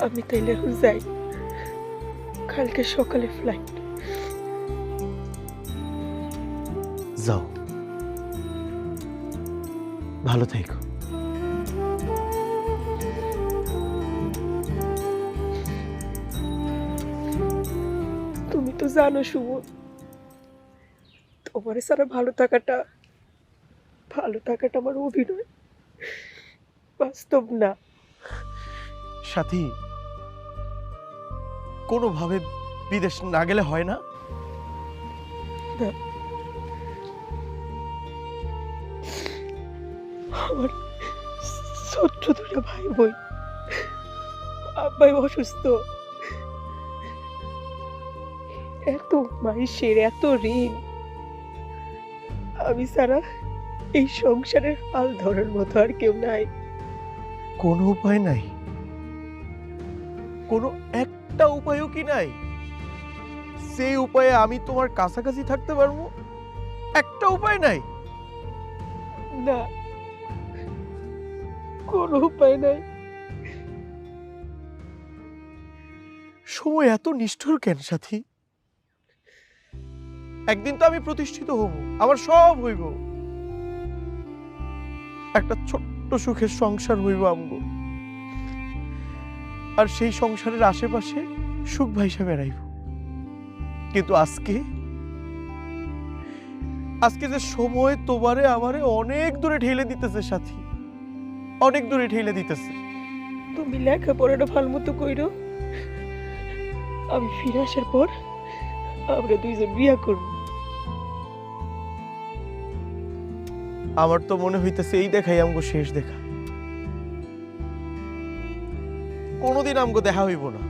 আমি তাইলে এখন যাই, কালকে সকালে ফ্লাইট। যাও, ভালো থেকো। তুমি তো জানো সুমন, তোমার সারা ভালো থাকাটা আমার অভিনয়, বাস্তব না। সাথী, কোনোভাবে বিদেশ না গেলে হয় না? না, আমার ছোট্ট দুটা ভাই বোন, আব্বাই অসুস্থ, এত মাইসের এত ঋণ, আমি ছাড়া এই সংসারের হাল ধরার মতো আর কেউ নাই। কোনো উপায় নাই? কোনো একটা উপায়ও কি নাই সেই উপায়ে আমি তোমার কাছাকাছি থাকতে পারবো? একটা উপায় নাই? না, কোনো উপায় নাই। সময় এত নিষ্ঠুর কেন সাথী? একদিন তো আমি প্রতিষ্ঠিত হব, আমার সব হইব, একটা ছোট্ট সুখের সংসার হইব আমগো, আর সেই সংসারের আশেপাশে সুখ ভাইসা বেড়াইব। কিন্তু আজকে আজকে যে সময় তোমারে আমারে অনেক দূরে ঠেলে দিতেছে সাথী, অনেক দূরে ঠেলে দিতেছে। তুমি লেখাপড়াটা ভালো মতো কইরো, আমি ফিরে আসার পর আমরা দুইজন বিয়া করবো। আমার তো মনে হইতেছে এই দেখাই আমগো শেষ দেখা, কোনোদিন আমগো দেখা হইব না।